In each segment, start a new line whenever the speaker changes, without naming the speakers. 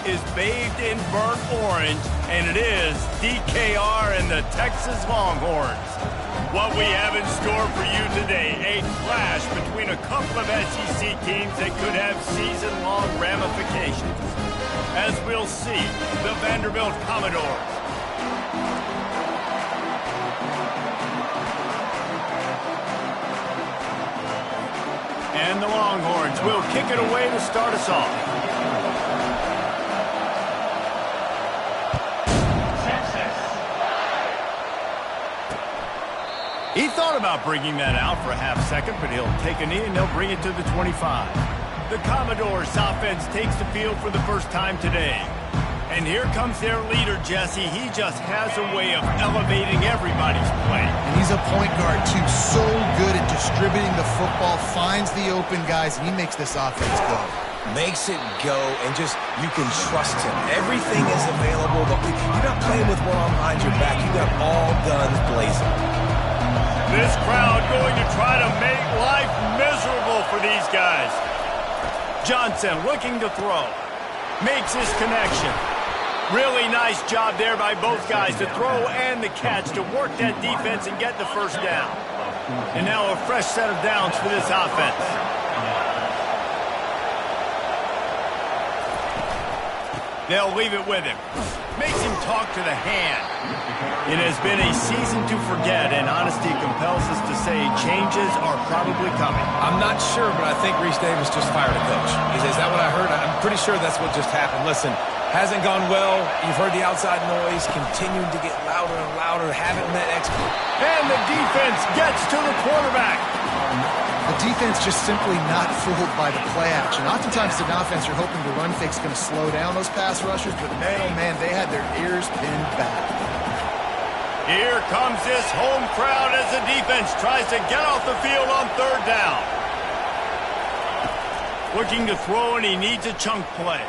is bathed in burnt orange, and it is DKR and the Texas Longhorns. What we have in store for you today, a clash between a couple of SEC teams that could have season-long ramifications. As we'll see, the Vanderbilt Commodores and the Longhorns will kick it away to start us off. He thought about bringing that out for a half second, but he'll take a knee and they'll bring it to the 25. The Commodores offense takes the field for the first time today. And here comes their leader, Jesse. He just has a way of elevating everybody's play.
And he's a point guard, too. So good at distributing the football, finds the open guys, and he makes this offense go.
Makes it go, and just, you can trust him. Everything is available. You're not playing with one arm behind your back. You got all guns blazing.
This crowd going to try to make life miserable for these guys. Johnson looking to throw. Makes his connection. Really nice job there by both guys to throw and the catch to work that defense and get the first down. And now a fresh set of downs for this offense. They'll leave it with him. Makes him talk to the hand. It has been a season to forget, and honesty compels us to say changes are probably coming.
I'm not sure, but I think Reese Davis just fired a coach. Is that what I heard? I'm pretty sure that's what just happened. Listen, hasn't gone well. You've heard the outside noise, continuing to get louder and louder, haven't met expert.
And the defense gets to the quarterback.
The defense just simply not fooled by the play action. Oftentimes, the offense, you're hoping the run fake's going to slow down those pass rushers, but man, oh man, they had their ears pinned back.
Here comes this home crowd as the defense tries to get off the field on third down. Looking to throw, and he needs a chunk play.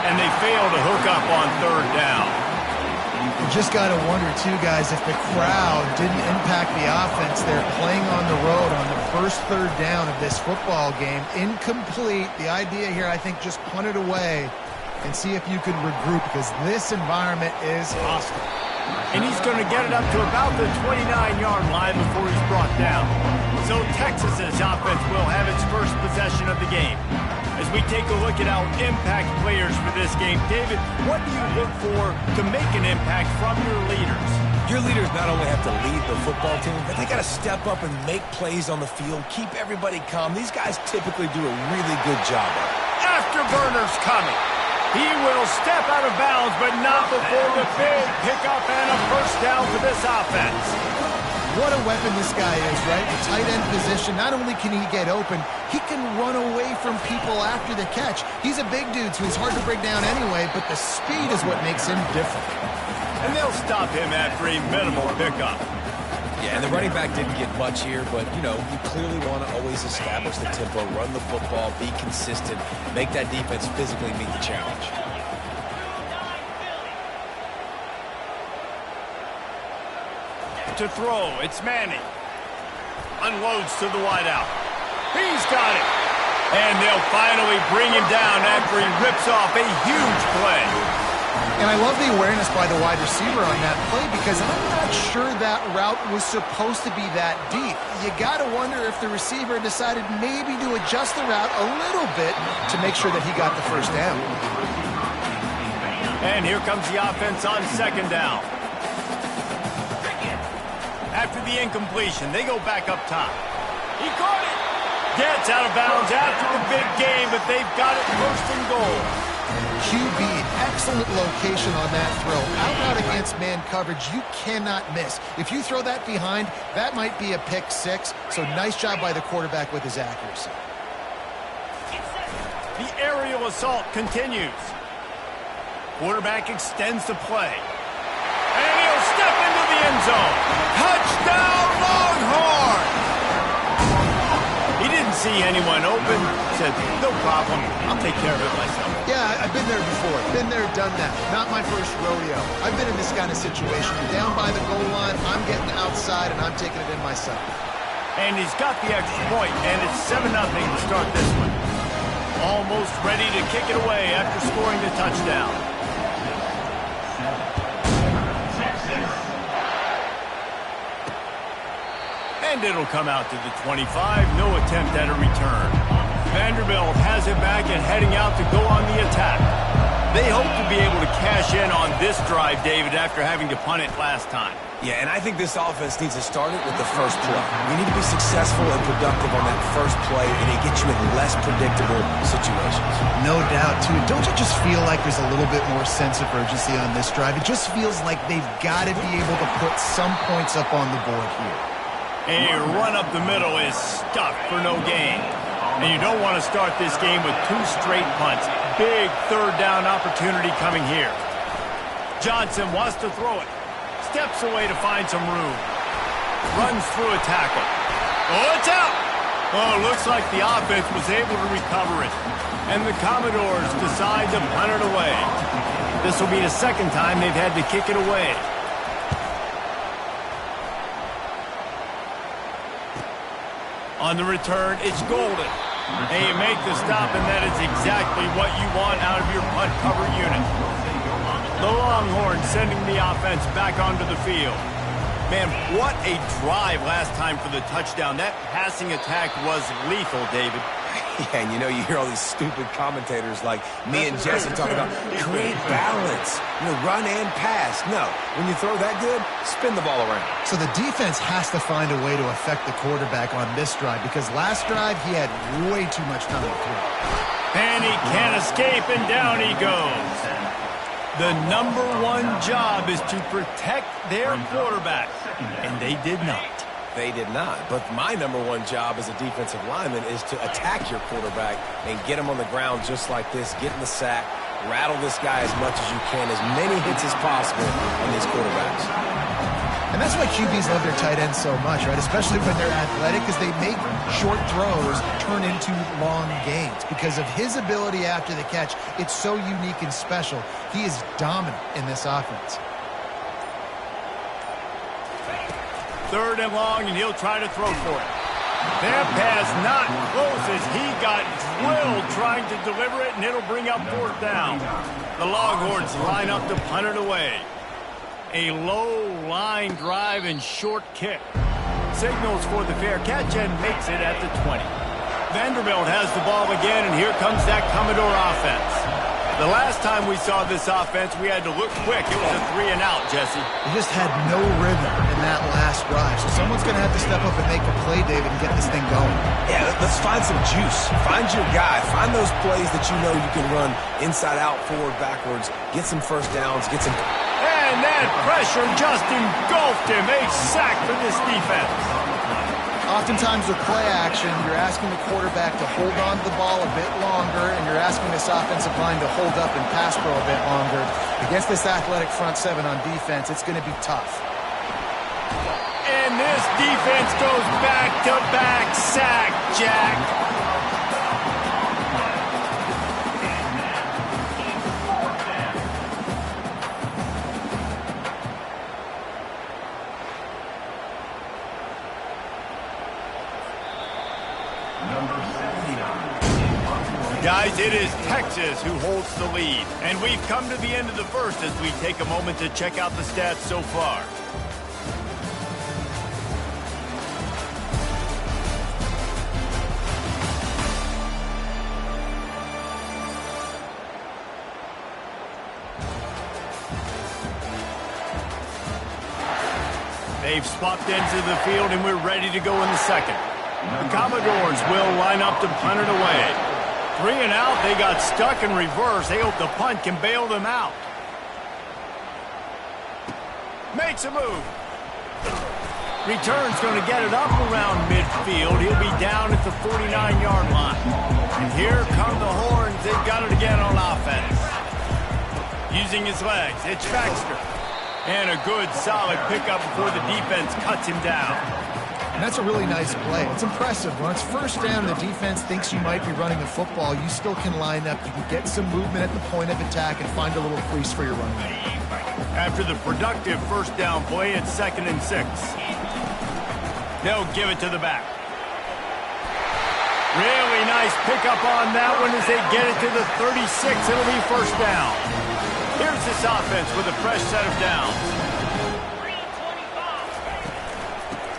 And they fail to hook up on third down.
You just got to wonder, too, guys, if the crowd didn't impact the offense. They're playing on the road on the first third down of this football game. Incomplete. The idea here, I think, just punt it away and see if you can regroup, because this environment is hostile.
And he's going to get it up to about the 29-yard line before he's brought down. So Texas's offense will have its first possession of the game. As we take a look at our impact players for this game, David, what do you look for to make an impact from your leaders?
Your leaders not only have to lead the football team, but they got to step up and make plays on the field, keep everybody calm. These guys typically do a really good job of it.
Afterburner's coming. He will step out of bounds, but not before the big pickup and a first down for this offense.
What a weapon this guy is, right? The tight end position, not only can he get open, he can run away from people after the catch. He's a big dude, so he's hard to break down anyway, but the speed is what makes him different.
And they'll stop him after a minimal pickup.
Yeah, and the running back didn't get much here, but, you know, you clearly want to always establish the tempo, run the football, be consistent, make that defense physically meet the challenge.
To throw, it's Manning. Unloads to the wideout. He's got it. And they'll finally bring him down after he rips off a huge play.
And I love the awareness by the wide receiver on that play, because I'm not sure that route was supposed to be that deep. You got to wonder if the receiver decided maybe to adjust the route a little bit to make sure that he got the first down.
And here comes the offense on second down. After the incompletion, they go back up top. He caught it. Gets out of bounds after the big game, but they've got it first and goal.
QB, excellent location on that throw. Out against man coverage, you cannot miss. If you throw that behind, that might be a pick six. So nice job by the quarterback with his accuracy.
The aerial assault continues. Quarterback extends the play. And he'll step into the end zone. Touchdown, Longhorn! He didn't see anyone open. Said, no problem. I'll take care of it myself.
Yeah, I've been there before. Been there, done that. Not my first rodeo. I've been in this kind of situation. Down by the goal line, I'm getting outside, and I'm taking it in myself.
And he's got the extra point, and it's 7-0 to start this one. Almost ready to kick it away after scoring the touchdown. And it'll come out to the 25. No attempt at a return. Vanderbilt has it back and heading out to go on the attack. They hope to be able to cash in on this drive, David, after having to punt it last time.
Yeah, and I think this offense needs to start it with the first play. We need to be successful and productive on that first play, and it gets you in less predictable situations.
No doubt, too. Don't you just feel like there's a little bit more sense of urgency on this drive? It just feels like they've got to be able to put some points up on the board here.
A run up the middle is stuffed for no gain. And you don't want to start this game with 2 straight punts. Big third down opportunity coming here. Johnson wants to throw it. Steps away to find some room. Runs through a tackle. Oh, it's out! Oh, looks like the offense was able to recover it. And the Commodores decide to punt it away. This will be the second time they've had to kick it away. On the return, it's Golden. And you make the stop, and that is exactly what you want out of your punt cover unit. The Longhorns sending the offense back onto the field. Man, what a drive last time for the touchdown. That passing attack was lethal, David.
Yeah, and you know, you hear all these stupid commentators like me and Jesse talking about create balance, run and pass. No, when you throw that good, spin the ball around.
So the defense has to find a way to affect the quarterback on this drive because last drive he had way too much time to throw.
And he can't escape, and down he goes. The #1 job is to protect their quarterback, and they did not.
They did not. But my #1 job as a defensive lineman is to attack your quarterback and get him on the ground just like this, get in the sack, rattle this guy as much as you can, as many hits as possible on these quarterbacks.
And that's why QBs love their tight ends so much, right? Especially when they're athletic, because they make short throws turn into long gains. Because of his ability after the catch, it's so unique and special. He is dominant in this offense.
3rd and long, and he'll try to throw for it. That pass not close as he got drilled trying to deliver it, and it'll bring up 4th down. The Longhorns line up to punt it away. A low line drive and short kick. Signals for the fair catch and makes it at the 20. Vanderbilt has the ball again, and here comes that Commodore offense. The last time we saw this offense, we had to look quick. It was a 3-and-out, Jesse.
They just had no rhythm in that last drive. So someone's going to have to step up and make a play, David, and get this thing going.
Yeah, let's find some juice. Find your guy. Find those plays that you know you can run inside out, forward, backwards. Get some first downs. Get some...
And that pressure just engulfed him. A sack for this defense.
Oftentimes with play action, you're asking the quarterback to hold on to the ball a bit longer, and you're asking this offensive line to hold up and pass pro a bit longer. Against this athletic front 7 on defense, it's going to be tough.
And this defense goes back-to-back sack, Jack. Guys, it is Texas who holds the lead. And we've come to the end of the first as we take a moment to check out the stats so far. They've swapped into the field, and we're ready to go in the second. The Commodores will line up to punt it away. 3-and-out, they got stuck in reverse. They hope the punt can bail them out. Makes a move. Return's going to get it up around midfield. He'll be down at the 49-yard line. And here come the Horns. They've got it again on offense. Using his legs, it's Baxter. And a good, solid pickup before the defense cuts him down.
And that's a really nice play. It's impressive. When it's first down, the defense thinks you might be running the football. You still can line up. You can get some movement at the point of attack and find a little crease for your running back.
After the productive first down play, it's 2nd and 6. They'll give it to the back. Really nice pickup on that one as they get it to the 36. It'll be first down. Here's this offense with a fresh set of downs.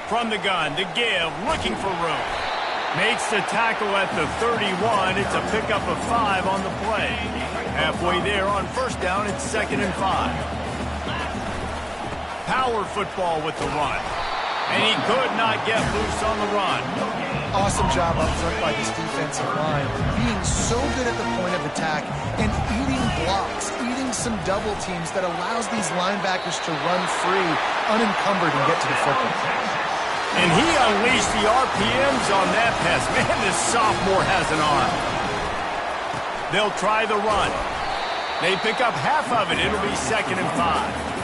From the gun, to give, looking for room. Makes the tackle at the 31. It's a pickup of 5 on the play. Halfway there on first down, it's 2nd and 5. Power football with the run. And he could not get loose on the run.
Awesome job up front by this defensive line, being so good at the point of attack and eating blocks, eating some double teams that allows these linebackers to run free, unencumbered, and get to the football.
And he unleashed the RPMs on that pass. Man, this sophomore has an arm. They'll try the run. They pick up half of it. It'll be 2nd and 5.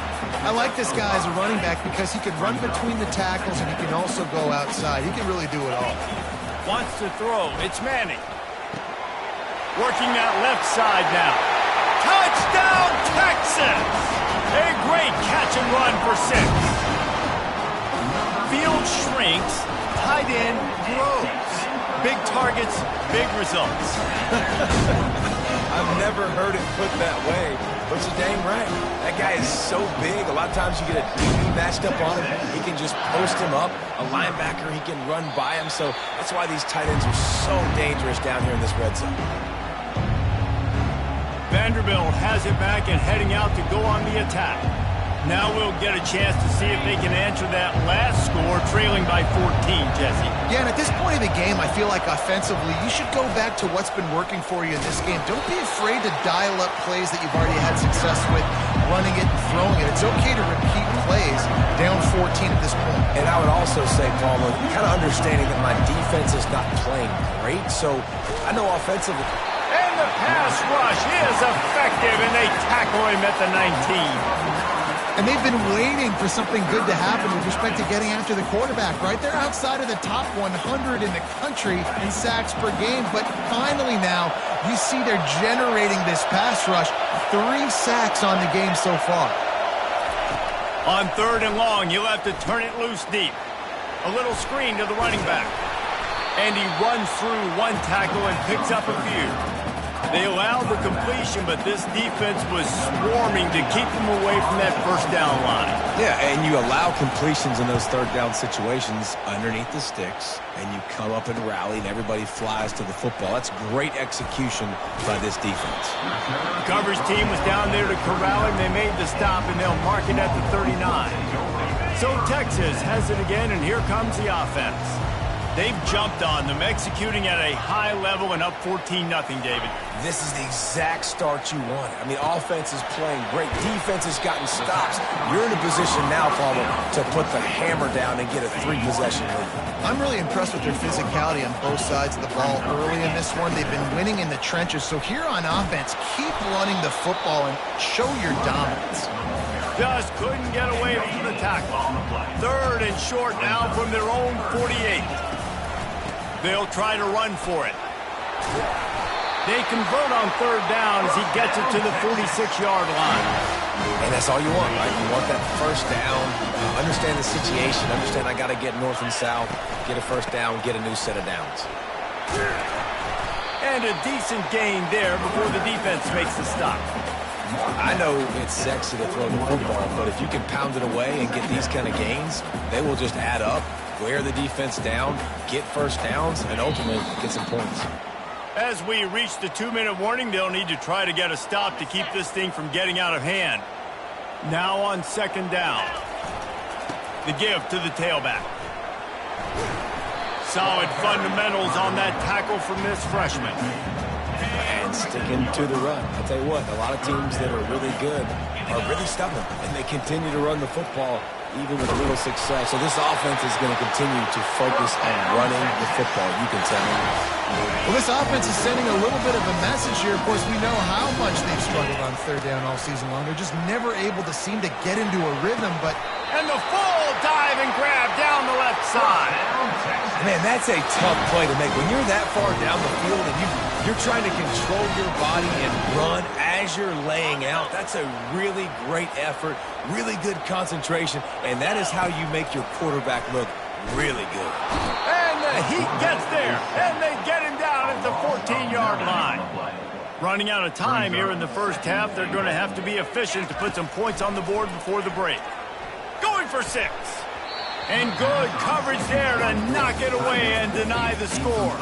I like this guy as a running back because he can run between the tackles and he can also go outside. He can really do it all.
Wants to throw. It's Manning. Working that left side now. Touchdown, Texas! A great catch and run for 6. Field shrinks. Tight end grows. Big targets, big results.
I've never heard it put that way, but you're dang right. That guy is so big. A lot of times you get a DB matched up on him. He can just post him up. A linebacker, he can run by him. So that's why these tight ends are so dangerous down here in this red zone.
Vanderbilt has it back and heading out to go on the attack. Now we'll get a chance to see if they can answer that last score, trailing by 14, Jesse.
Yeah, and at this point of the game, I feel like offensively, you should go back to what's been working for you in this game. Don't be afraid to dial up plays that you've already had success with, running it and throwing it. It's okay to repeat plays down 14 at this point.
And I would also say, Palmer, kind of understanding that my defense is not playing great, so I know offensively.
And the pass rush is effective, and they tackle him at the 19.
And they've been waiting for something good to happen with respect to getting after the quarterback, right? They're outside of the top 100 in the country in sacks per game, but finally now you see they're generating this pass rush. 3 sacks on the game so far.
On 3rd and long, you'll have to turn it loose deep. A little screen to the running back. And he runs through 1 tackle and picks up a few. They allowed the completion, but this defense was swarming to keep them away from that first down line.
Yeah, and you allow completions in those 3rd down situations underneath the sticks, and you come up and rally, and everybody flies to the football. That's great execution by this defense.
The coverage team was down there to corral him. They made the stop, and they'll mark it at the 39. So Texas has it again, and here comes the offense. They've jumped on them, executing at a high level and up 14-0, David.
This is the exact start you want. I mean, offense is playing great. Defense has gotten stops. You're in a position now, Palmer, to put the hammer down and get a 3-possession lead.
I'm really impressed with their physicality on both sides of the ball early in this one. They've been winning in the trenches. So here on offense, keep running the football and show your dominance.
Just couldn't get away from the tackle. 3rd and short now from their own 48. They'll try to run for it. They convert on 3rd down as he gets it to the 46-yard line.
And that's all you want, right? You want that first down. Understand the situation. Understand I got to get north and south, get a first down, get a new set of downs.
And a decent gain there before the defense makes the stop.
I know it's sexy to throw the football, but if you can pound it away and get these kind of gains, they will just add up, wear the defense down, get first downs, and ultimately get some points.
As we reach the 2-minute warning, they'll need to try to get a stop to keep this thing from getting out of hand. Now on 2nd down. The give to the tailback. Solid fundamentals on that tackle from this freshman.
And sticking to the run. I'll tell you what, a lot of teams that are really good are really stubborn, and they continue to run the football even with little success. So this offense is going to continue to focus on running the football, you can tell me.
Well, this offense is sending a little bit of a message here. Of course, we know how much they've struggled on 3rd down all season long. They're just never able to seem to get into a rhythm, but...
And the full dive and grab down the left side.
Man, that's a tough play to make. When you're that far down the field and you're trying to control your body and run as you're laying out, that's a really great effort, really good concentration, and that is how you make your quarterback look really good.
And the Heat gets there, and they get him at the 14-yard line. Running out of time here in the first half, they're going to have to be efficient to put some points on the board before the break. Going for 6. And good coverage there to knock it away and deny the score.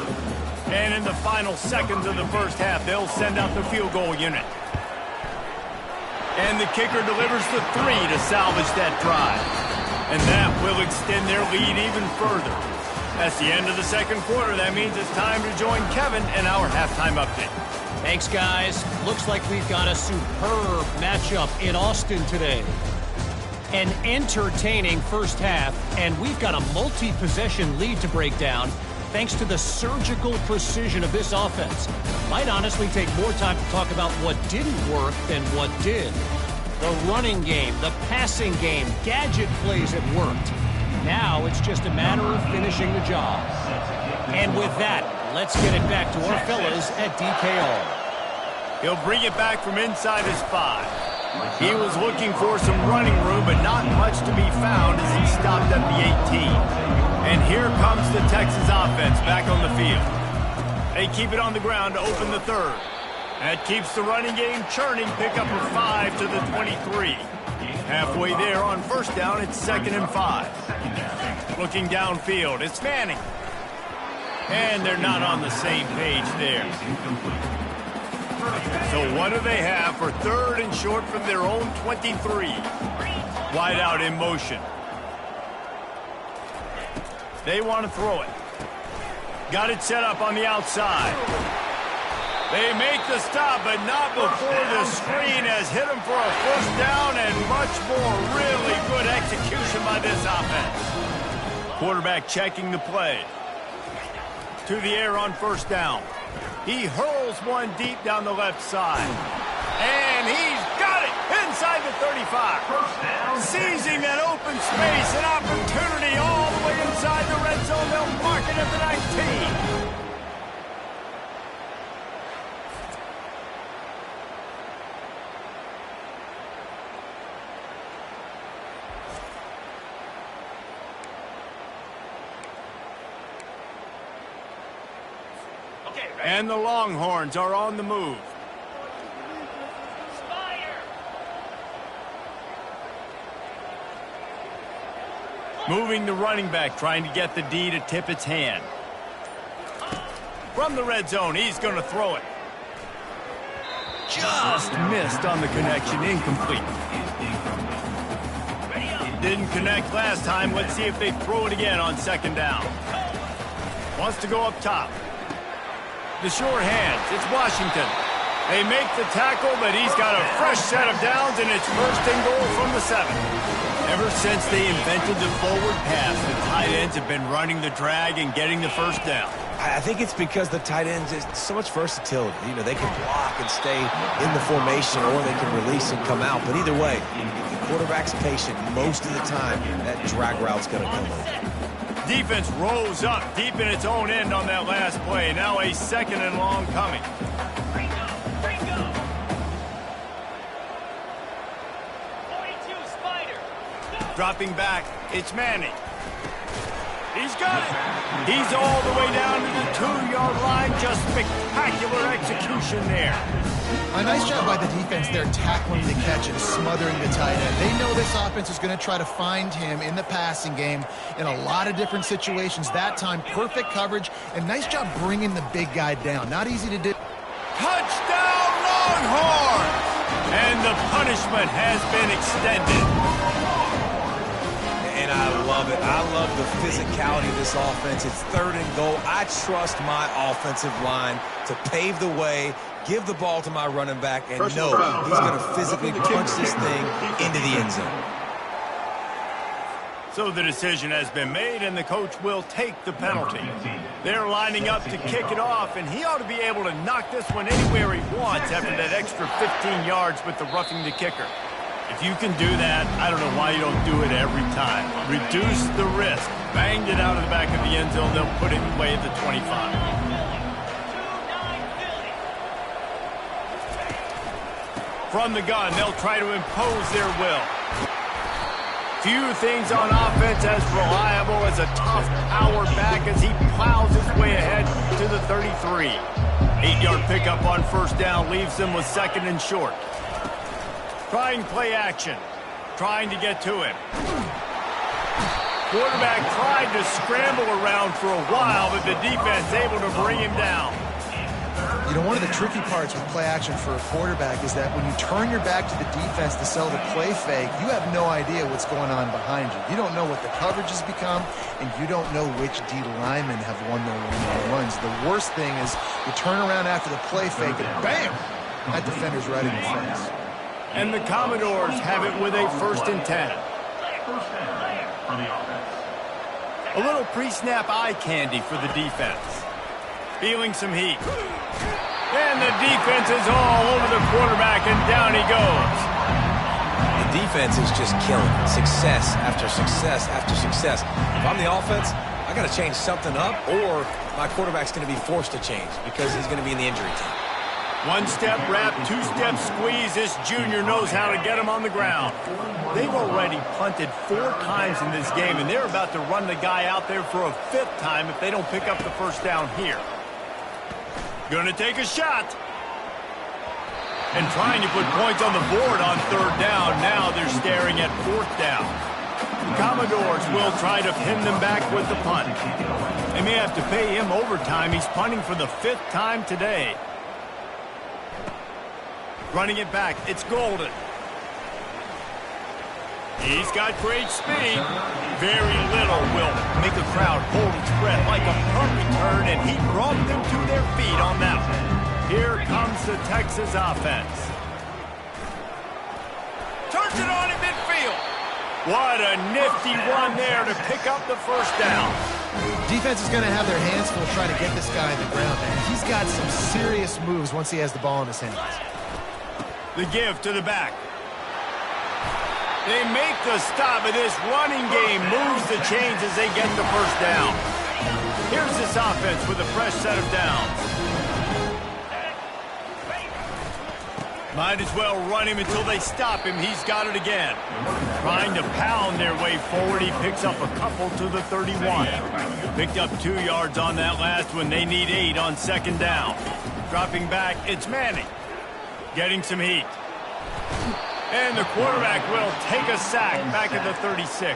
And in the final seconds of the first half, they'll send out the field goal unit. And the kicker delivers the 3 to salvage that drive. And that will extend their lead even further. That's the end of the second quarter. That means it's time to join Kevin in our halftime update.
Thanks, guys. Looks like we've got a superb matchup in Austin today. An entertaining first half, and we've got a multi-possession lead to break down thanks to the surgical precision of this offense. Might honestly take more time to talk about what didn't work than what did. The running game, the passing game, gadget plays have worked. Now it's just a matter of finishing the job. And with that, let's get it back to our fellas at DKR.
He'll bring it back from inside his 5. He was looking for some running room, but not much to be found as he stopped at the 18. And here comes the Texas offense back on the field. They keep it on the ground to open the third. That keeps the running game churning. Pick up a 5 to the 23. Halfway there on first down, it's 2nd and 5. Looking downfield, it's Manning. And they're not on the same page there. So what do they have for 3rd and short from their own 23? Wide out in motion. They want to throw it. Got it set up on the outside. They make the stop, but not before the screen has hit them for a first down and much more. Really good execution by this offense. Quarterback checking the play. To the air on first down. He hurls one deep down the left side. And he's got it inside the 35. Seizing that open space, an opportunity all the way inside the red zone. They'll mark it at the 19. And the Longhorns are on the move. Moving the running back, trying to get the D to tip its hand. From the red zone, he's going to throw it. Just missed on the connection, incomplete. Didn't connect last time. Let's see if they throw it again on 2nd down. Wants to go up top. The sure hands, it's Washington. They make the tackle, but he's got a fresh set of downs, and it's 1st and goal from the 7. Ever since they invented the forward pass, the tight ends have been running the drag and getting the first down.
I think it's because the tight ends is so much versatility. You know, they can block and stay in the formation, or they can release and come out. But either way, if the quarterback's patient, most of the time, that drag route's going to come over.
Defense rose up deep in its own end on that last play. Now a 2nd and long coming. Dropping back, it's Manning. He's got it. He's all the way down to the 2-yard line. Just spectacular execution there.
A nice job by the defense there, tackling the catch and smothering the tight end. They know this offense is going to try to find him in the passing game in a lot of different situations. That time, perfect coverage, and nice job bringing the big guy down. Not easy to do.
Touchdown, Longhorns! And the punishment has been extended.
And I love it. I love the physicality of this offense. It's 3rd and goal. I trust my offensive line to pave the way, give the ball to my running back, and know he's going to physically punch this thing into the end zone.
So the decision has been made, and the coach will take the penalty. They're lining up to kick it off, and he ought to be able to knock this one anywhere he wants after that extra 15 yards with the roughing the kicker. If you can do that, I don't know why you don't do it every time. Reduce the risk. Banged it out of the back of the end zone. They'll put it away at the 25. From the gun, they'll try to impose their will. Few things on offense as reliable as a tough power back as he plows his way ahead to the 33. 8-yard pickup on first down leaves them with second and short. Trying play action. Trying to get to him. Quarterback tried to scramble around for a while, but the defense able to bring him down.
You know, one of the tricky parts with play action for a quarterback is that when you turn your back to the defense to sell the play fake, you have no idea what's going on behind you. You don't know what the coverage has become, and you don't know which D linemen have won their one-on-ones. The worst thing is you turn around after the play fake, and bam! That defender's right in your face.
And the Commodores have it with a 1st and 10. A little pre-snap eye candy for the defense. Feeling some heat. And the defense is all over the quarterback, and down he goes.
The defense is just killing it. Success after success after success. If I'm the offense, I got to change something up, or my quarterback's going to be forced to change because he's going to be in the injury time.
One-step wrap, two-step squeeze. This junior knows how to get him on the ground. They've already punted 4 times in this game, and they're about to run the guy out there for a 5th time if they don't pick up the first down here. Gonna take a shot. And trying to put points on the board on 3rd down. Now they're staring at 4th down. The Commodores will try to pin them back with the punt. They may have to pay him overtime. He's punting for the 5th time today. Running it back, it's Golden. He's got great speed. Very little will make a crowd hold its breath like a punt return, and he brought them to their feet on that one. Here comes the Texas offense. Turns it on in midfield. What a nifty run there to pick up the first down.
Defense is going to have their hands full trying to get this guy on the ground, man. He's got some serious moves once he has the ball in his hands.
The give to the back. They make the stop, but this running game moves the chains as they get the first down. Here's this offense with a fresh set of downs. Might as well run him until they stop him. He's got it again. Trying to pound their way forward. He picks up a couple to the 31. Picked up 2 yards on that last one. They need 8 on 2nd down. Dropping back, it's Manning. Getting some heat. And the quarterback will take a sack back at the 36.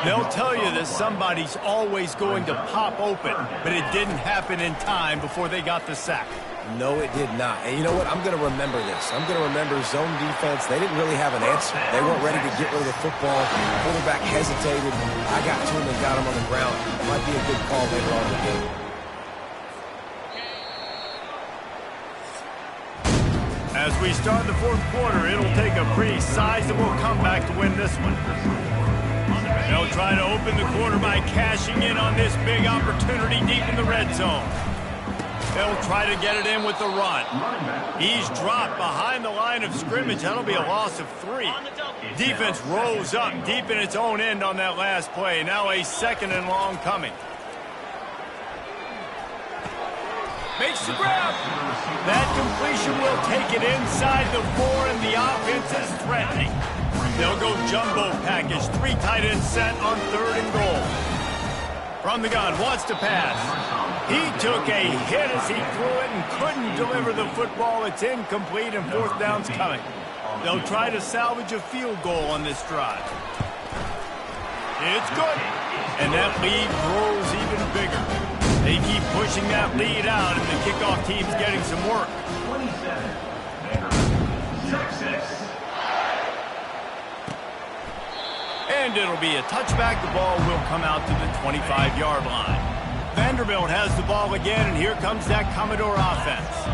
They'll tell you that somebody's always going to pop open, but it didn't happen in time before they got the sack.
No, it did not. And you know what? I'm going to remember this. I'm going to remember zone defense. They didn't really have an answer. They weren't ready to get rid of the football. The quarterback hesitated. I got to him and got him on the ground. Might be a good call later on in the game.
As we start the 4th quarter, it'll take a pretty sizable comeback to win this one. They'll try to open the quarter by cashing in on this big opportunity deep in the red zone. They'll try to get it in with the run. He's dropped behind the line of scrimmage. That'll be a loss of 3. Defense rolls up deep in its own end on that last play. Now a 2nd and long coming. Makes the grab. That completion will take it inside the 4, and the offense is threatening. They'll go jumbo package. 3 tight ends set on 3rd and goal. From the gun, wants to pass. He took a hit as he threw it and couldn't deliver the football. It's incomplete, and 4th down's coming. They'll try to salvage a field goal on this drive. It's good. And that lead grows even bigger. They keep pushing that lead out, and the kickoff team's getting some work. 27, and it'll be a touchback. The ball will come out to the 25-yard line. Vanderbilt has the ball again, and here comes that Commodore offense.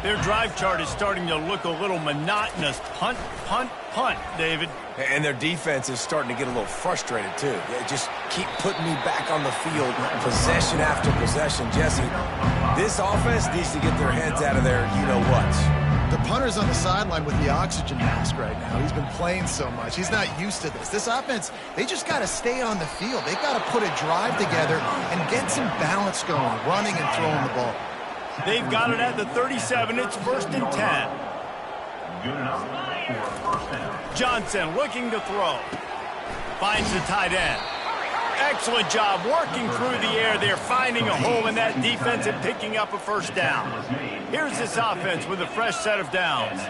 Their drive chart is starting to look a little monotonous. Punt, punt, punt, David.
And their defense is starting to get a little frustrated, too. They just keep putting me back on the field, possession after possession. Jesse, this offense needs to get their heads out of their you-know-whats.
The punter's on the sideline with the oxygen mask right now. He's been playing so much. He's not used to this. This offense, they just got to stay on the field. They've got to put a drive together and get some balance going, running and throwing the ball.
They've got it at the 37. It's 1st and 10. Johnson looking to throw. Finds the tight end. Excellent job working through the air there, finding a hole in that defense and picking up a first down. Here's this offense with a fresh set of downs.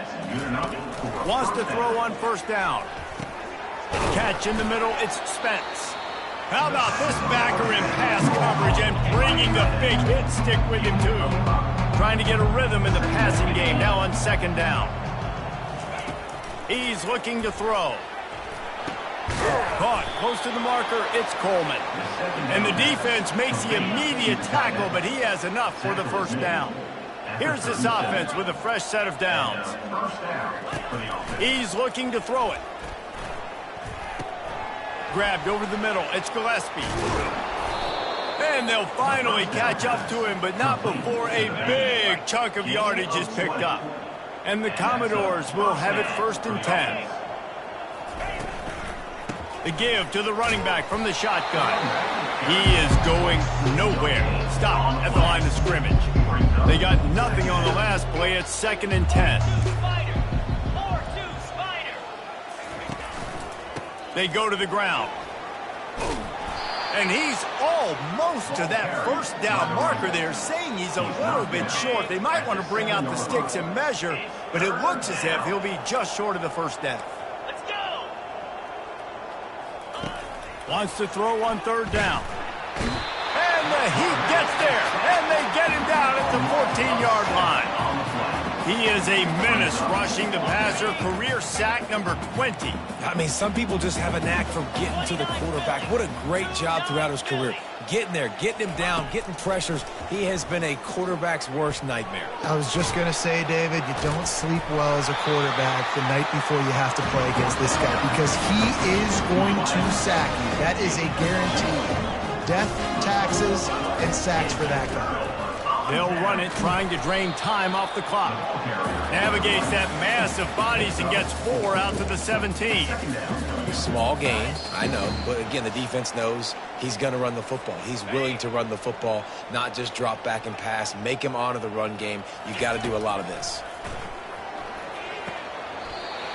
Wants to throw on first down. Catch in the middle, it's Spence. How about this backer in pass coverage and bringing the big hit stick with him too. Trying to get a rhythm in the passing game now on second down. He's looking to throw. Caught close to the marker, it's Coleman. And the defense makes the immediate tackle, but he has enough for the first down. Here's this offense with a fresh set of downs. He's looking to throw it. Grabbed over the middle, it's Gillespie. And they'll finally catch up to him, but not before a big chunk of yardage is picked up. And the Commodores will have it 1st and 10. The give to the running back from the shotgun. He is going nowhere. Stop at the line of scrimmage. They got nothing on the last play. It's 2nd and 10. They go to the ground. And he's almost to that first down marker there, saying he's a little bit short. They might want to bring out the sticks and measure, but it looks as if he'll be just short of the first down. Wants to throw on 3rd down. And he gets there. And they get him down at the 14-yard line. He is a menace rushing the passer. Career sack number 20.
I mean, some people just have a knack for getting to the quarterback. What a great job throughout his career. Getting there, getting him down, getting pressures. He has been a quarterback's worst nightmare.
I was just going to say, David, you don't sleep well as a quarterback the night before you have to play against this guy because he is going to sack you. That is a guarantee. Death, taxes, and sacks for that guy.
They'll run it, trying to drain time off the clock. Navigates that mass of bodies and gets 4 out to the 17.
Small gain, I know, but again, the defense knows he's going to run the football. He's willing to run the football, not just drop back and pass, make him honor the run game. You got to do a lot of this.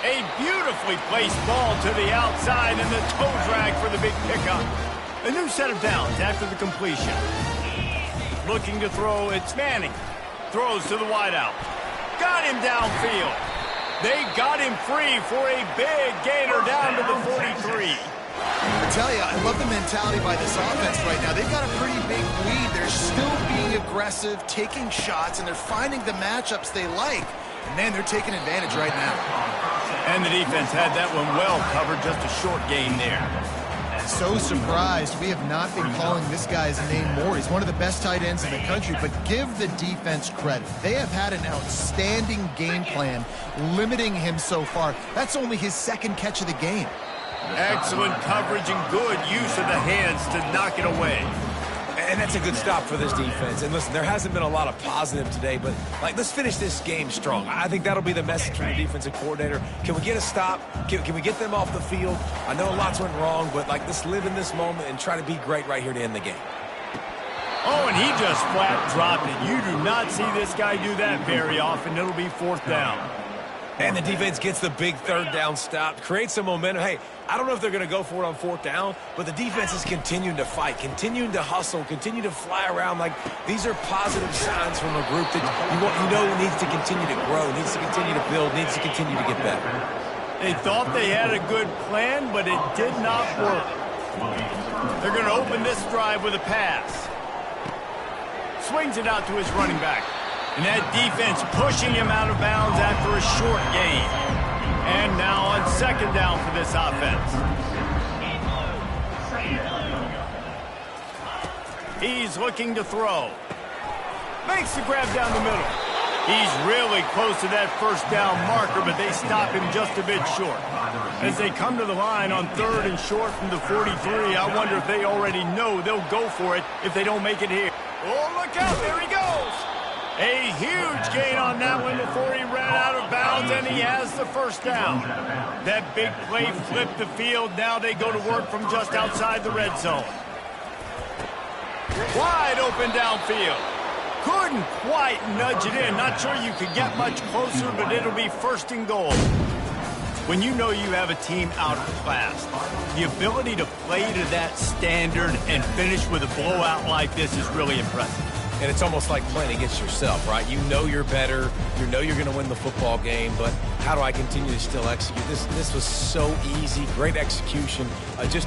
A beautifully placed ball to the outside and the toe drag for the big pickup. A new set of downs after the completion. Looking to throw, it's Manning. Throws to the wideout. Got him downfield. They got him free for a big gainer down to the 43.
I tell you, I love the mentality by this offense right now. They've got a pretty big lead. They're still being aggressive, taking shots, and they're finding the matchups they like. And, man, they're taking advantage right now.
And the defense had that one well covered, just a short gain there.
So surprised we have not been calling this guy's name more. He's one of the best tight ends in the country, but give the defense credit. They have had an outstanding game plan limiting him so far. That's only his 2nd catch of the game.
Excellent coverage and good use of the hands to knock it away.
And that's a good stop for this defense. And listen, there hasn't been a lot of positive today, but let's finish this game strong. I think that'll be the message from the defensive coordinator. Can we get a stop? Can we get them off the field? I know lots went wrong, but let's live in this moment and try to be great right here to end the game.
Oh, and he just flat dropped it. You do not see this guy do that very often. It'll be 4th down.
And the defense gets the big 3rd down stop, creates some momentum. Hey, I don't know if they're going to go for it on 4th down, but the defense is continuing to fight, continuing to hustle, continue to fly around. These are positive signs from a group that you know needs to continue to grow, needs to continue to build, needs to continue to get better.
They thought they had a good plan, but it did not work. They're going to open this drive with a pass. Swings it out to his running back. And that defense pushing him out of bounds after a short gain. And now on 2nd down for this offense. He's looking to throw. Makes the grab down the middle. He's really close to that first down marker, but they stop him just a bit short. As they come to the line on 3rd and short from the 43, I wonder if they already know they'll go for it if they don't make it here. Oh, look out, there he goes. A huge gain on that one before he ran out of bounds, and he has the first down. That big play flipped the field. Now they go to work from just outside the red zone. Wide open downfield. Couldn't quite nudge it in. Not sure you could get much closer, but it'll be 1st and goal. When you know you have a team outclassed, the ability to play to that standard and finish with a blowout like this is really impressive.
And it's almost like playing against yourself, right? You know you're better. You know you're going to win the football game, but how do I continue to still execute? This was so easy. Great execution. Just